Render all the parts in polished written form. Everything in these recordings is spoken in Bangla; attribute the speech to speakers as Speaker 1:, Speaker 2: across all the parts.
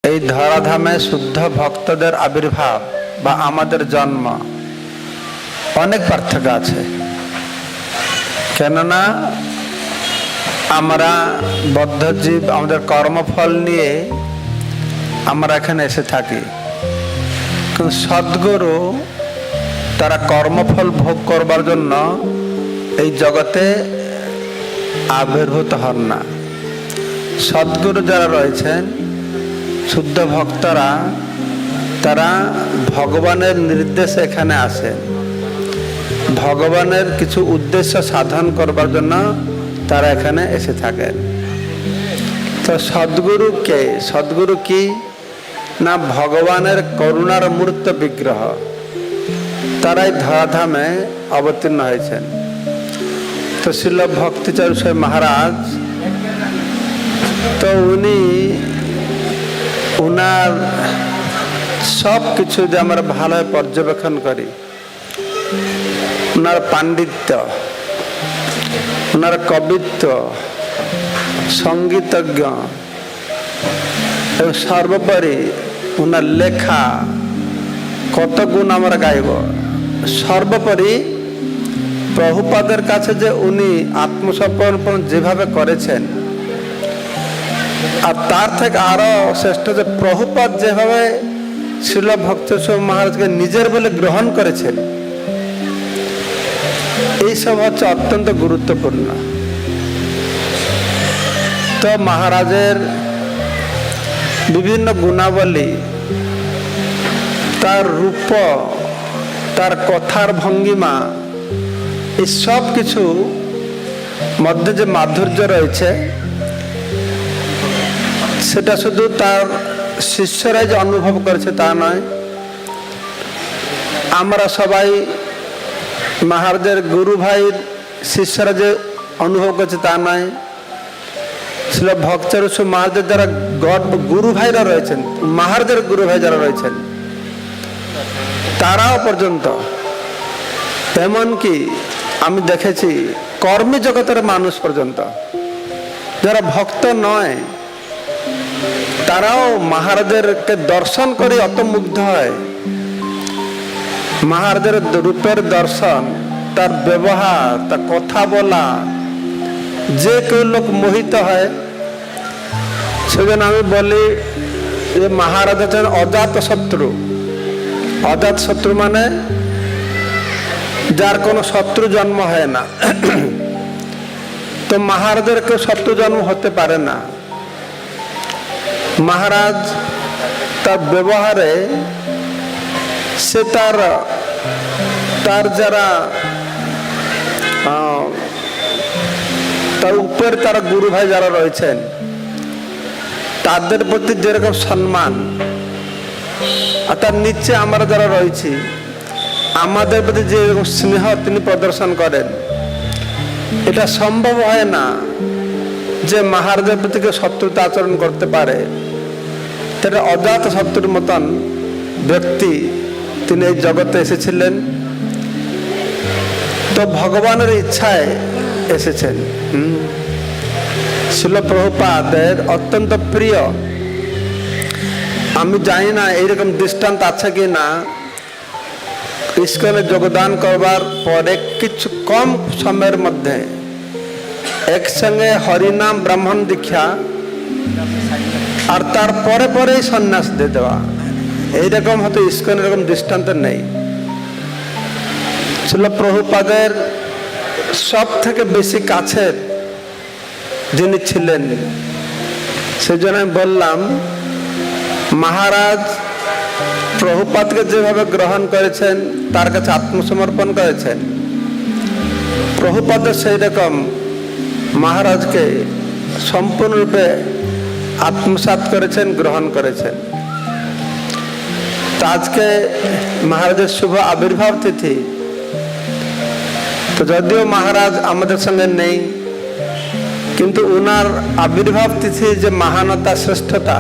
Speaker 1: এই ধরাধামে শুদ্ধ ভক্তদের আবির্ভাব বা আমাদের জন্ম অনেক পার্থক্য আছে। কেননা আমরা বদ্ধজীব, আমাদের কর্মফল নিয়ে আমরা এখানে এসে থাকি, কিন্তু সদ্গুরু তারা কর্মফল ভোগ করবার জন্য এই জগতে আবির্ভূত হন না। সদ্গুরু যারা রয়েছেন, শুদ্ধ ভক্তরা, তারা ভগবানের নির্দেশে এখানে আসেন। ভগবানের কিছু উদ্দেশ্য সাধন করবার জন্য তারা এখানে এসে থাকেন। তো সদ্গুরু কে? সদ্গুরু কি না ভগবানের করুণার মূর্ত বিগ্রহ। তারাই ধরাধামে অবতীর্ণ হয়েছেন। তো শ্রীল ভক্তিচরণ স্বামী মহারাজ, তো উনি উনার সব কিছু যে আমরা ভালোভাবে পর্যবেক্ষণ করি, উনার পাণ্ডিত্য, উনার কবিত্ব, সঙ্গীতজ্ঞ এবং সর্বোপরি উনার লেখা, কত গুণ আমরা গাইব। সর্বোপরি প্রভুপাদের কাছে যে উনি আত্মসমর্পণ যেভাবে করেছেন, আর তার থেকে আরো শ্রেষ্ঠ যে প্রভুপাদ যেভাবে শ্রীল ভক্তেশ্বর মহারাজকে নিজের বলে গ্রহণ করেছেন, এইসব হচ্ছে অত্যন্ত গুরুত্বপূর্ণ। তো মহারাজের বিভিন্ন গুণাবলী, তার রূপ, তার কথার ভঙ্গিমা, এই সব কিছু মধ্যে যে মাধুর্য রয়েছে, সেটা শুধু তার শিষ্যরাই যে অনুভব করেছে তা নয়, আমরা সবাই মহারাজের গুরু ভাইয়ের শিষ্যরা যে অনুভব করেছে তা নয়, ছিল ভক্তরূপ মহারাজের যারা গুরু ভাইরা রয়েছেন, মহারাজের গুরু ভাই যারা রয়েছেন, তারাও পর্যন্ত, এমনকি আমি দেখেছি কর্মী জগতের মানুষ পর্যন্ত যারা ভক্ত নয়, তারাও মহারাজেরকে দর্শন করে অত মুগ্ধ হয়। মহারাজের রূপের দর্শন, তার ব্যবহার, তার কথা বলা, যে কেউ লোক মোহিত হয়। সেজন্য আমি বলি যে মহারাজ হচ্ছেন অজাত শত্রু। অজাত শত্রু মানে যার কোনো শত্রু জন্ম হয় না। তো মহারাজের কেউ শত্রু জন্ম হতে পারে না। মহারাজ তার ব্যবহারে, সে তার যারা তার উপরে তারা গুরু ভাই যারা রয়েছেন, তাদের প্রতি যেরকম সম্মান, আর তার নিচে আমরা যারা রয়েছি, আমাদের প্রতি যে স্নেহ তিনি প্রদর্শন করেন, এটা সম্ভব হয় না যে মহারাজের প্রতি কেউ শত্রুতা আচরণ করতে পারে। এটা অজাত শত্রুর মতন ব্যক্তি তিনি এই জগতে এসেছিলেন। তো ভগবানের ইচ্ছায় এসেছেন। শিল প্রভুপাদের অত্যন্ত প্রিয়। আমি জানি না এইরকম দৃষ্টান্ত আছে কি না, ইস্কনে যোগদান করবার পরে কিছু কম সময়ের মধ্যে একসঙ্গে হরিনাম ব্রাহ্মণ দীক্ষা আর তার পরে পরেই সন্ন্যাস দিয়ে দেওয়া, এইরকম হয়তো ইস্কন এরকম দৃষ্টান্ত নেই। ছিল প্রভুপাদের সব থেকে বেশি কাছের যিনি ছিলেন। সেজন্য আমি বললাম, মহারাজ প্রভুপাদকে যেভাবে গ্রহণ করেছেন, তার কাছে আত্মসমর্পণ করেছেন, প্রভুপাদ সেই রকম মহারাজকে সম্পূর্ণরূপে আত্মসাৎ করেছেন, গ্রহণ করেছেন। তো আজকে মহারাজের শুভ আবির্ভাব তিথি। তো যদিও মহারাজ আমাদের সঙ্গে নেই, কিন্তু উনার আবির্ভাব তিথি যে মহানতা, শ্রেষ্ঠতা,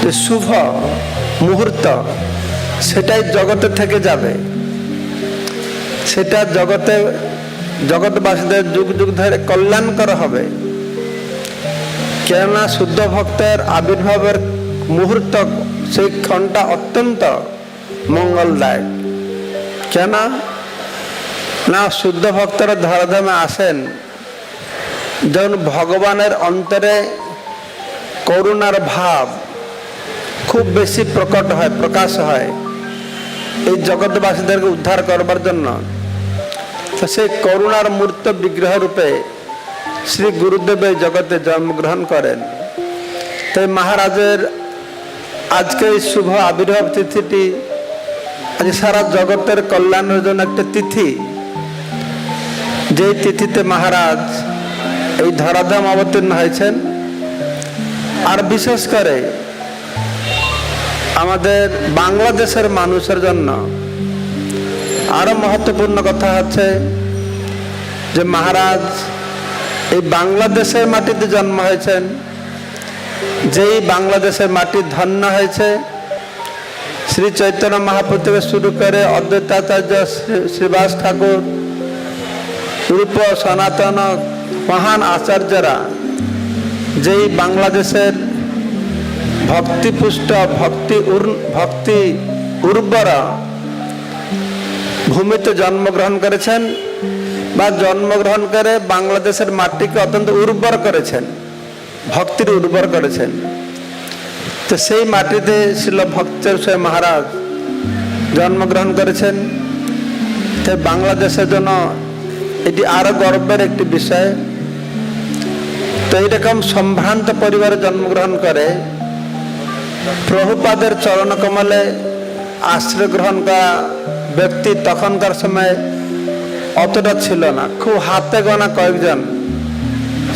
Speaker 1: যে শুভ মুহূর্ত, সেটাই জগতে থেকে যাবে। সেটা জগৎবাসীদের যুগ যুগ ধরে কল্যাণকর হবে। কেননা শুদ্ধ ভক্তের আবির্ভাবের মুহূর্ত সেই ক্ষণটা অত্যন্ত মঙ্গলদায়ক। কেন না শুদ্ধ ভক্তরা ধরাধামে আসেন যখন ভগবানের অন্তরে করুণার ভাব খুব বেশি প্রকট হয়, প্রকাশ হয় এই জগৎবাসীদেরকে উদ্ধার করবার জন্য। তো সেই করুণার মূর্ত বিগ্রহ রূপে শ্রী গুরুদেব এই জগতে জন্মগ্রহণ করেন। তাই মহারাজের আজকে এই শুভ আবির্ভাব তিথিটি আজ সারা জগতের কল্যাণের জন্য একটা তিথি। যেই তিথিতে মহারাজ এই ধরাধাম অবতীর্ণ হয়েছেন। আর বিশেষ করে আমাদের বাংলাদেশের মানুষের জন্য আরো মহত্বপূর্ণ কথা হচ্ছে যে মহারাজ এই বাংলাদেশের মাটিতে জন্ম হয়েছেন। যেই বাংলাদেশের মাটি ধন্য হয়েছে শ্রী চৈতন্য মহাপ্রভু থেকে শুরু করে অদ্বৈতাচার্য শ্রীবাস ঠাকুর, রূপ সনাতন মহান আচার্যরা যেই বাংলাদেশের ভক্তিপুষ্ট ভক্তি উর্বর ভূমিতে জন্মগ্রহণ করেছেন বা জন্মগ্রহণ করে বাংলাদেশের মাটিকে অত্যন্ত উর্বর করেছেন, ভক্তির উর্বর করেছেন। তো সেই মাটিতে শিল ভক্তের সে মহারাজ জন্মগ্রহণ করেছেন। তাই বাংলাদেশের জন্য এটি আরো গর্বের একটি বিষয়। তো এইরকম সম্ভ্রান্ত পরিবারে জন্মগ্রহণ করে প্রভুপাদের চরণ কমলে আশ্রয় গ্রহণ করা ব্যক্তি তখনকার সময় অতটা ছিল না, খুব হাতে গোনা কয়েকজন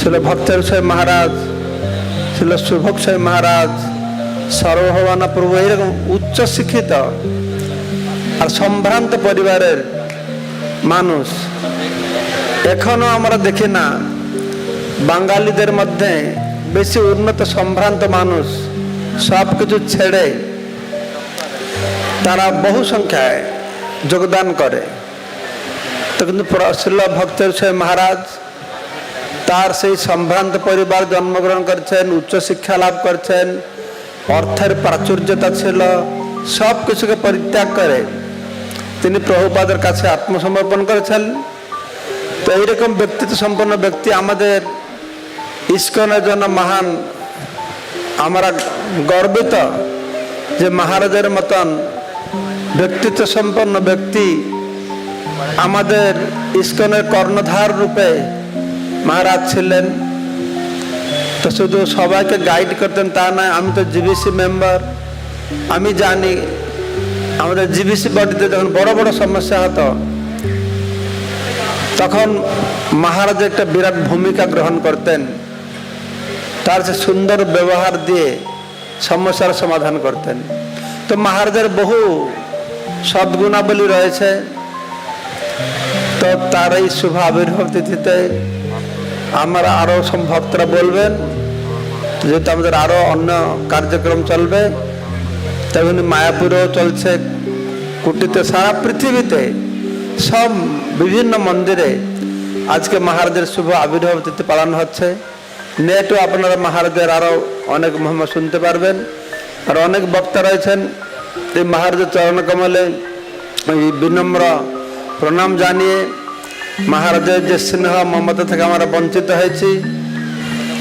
Speaker 1: ছিল। ভক্তের সে মহারাজ ছিল, শুভক সে মহারাজ, সর্বভৌম প্রভু, এইরকম উচ্চ শিক্ষিত আর সম্ভ্রান্ত পরিবারের মানুষ এখনো আমরা দেখি না। বাঙালিদের মধ্যে বেশি উন্নত সম্ভ্রান্ত মানুষ সব কিছু ছেড়ে তারা বহু সংখ্যায় যোগদান করে। তো কিন্তু শিল ভক্তের সে মহারাজ তার সেই সম্ভ্রান্ত পরিবার জন্মগ্রহণ করেছেন, উচ্চ শিক্ষা লাভ করেছেন, অর্থের প্রাচুর্যতা ছিল, সব কিছুকে পরিত্যাগ করে তিনি প্রভুপাদের কাছে আত্মসমর্পণ করেছেন। তো এইরকম ব্যক্তিত্ব সম্পন্ন ব্যক্তি আমাদের ইস্কনের জন্য মহান। আমরা গর্বিত যে মহারাজের মতন ব্যক্তিত্ব সম্পন্ন ব্যক্তি আমাদের ইস্কনের কর্ণধার রূপে মহারাজ ছিলেন। তো শুধু সবাইকে গাইড করতেন তা নয়, আমি তো জিবিসি মেম্বার, আমি জানি আমাদের জিবিসি বডিতে যখন বড় বড় সমস্যা হতো তখন মহারাজ একটা বিরাট ভূমিকা গ্রহণ করতেন। তার যে সুন্দর ব্যবহার দিয়ে সমস্যার সমাধান করতেন। তো মহারাজের বহু সদ্গুণাবলী রয়েছে। তো তার এই শুভ আবির্ভাব তিথিতে আমরা আরো ভক্তরা বলবেন, যেহেতু আমাদের আরো অন্য কার্যক্রম চলবে, তেমনি মায়াপুরেও চলছে, কুটিতে, সারা পৃথিবীতে সব বিভিন্ন মন্দিরে আজকে মহারাজের শুভ আবির্ভাব তিথি পালন হচ্ছে। নেটও আপনারা মহারাজের আরো অনেক মহিমা শুনতে পারবেন। আর অনেক বক্তা রয়েছেন। এই মহারাজের চরণ কমলে বিনম্র প্রণাম জানিয়ে মহারাজের যে স্নেহ মমতা থেকে আমরা বঞ্চিত হয়েছি,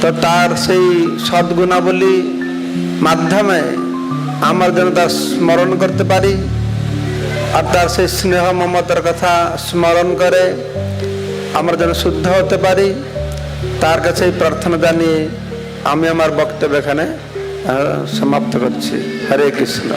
Speaker 1: তো তার সেই সদ্গুণাবলী মাধ্যমে আমরা যেন তার স্মরণ করতে পারি আর তার সেই স্নেহ মমতার কথা স্মরণ করে আমরা যেন শুদ্ধ হতে পারি, তার কাছে প্রার্থনা জানিয়ে আমি আমার বক্তব্য এখানে সমাপ্ত করছি। হরে কৃষ্ণ।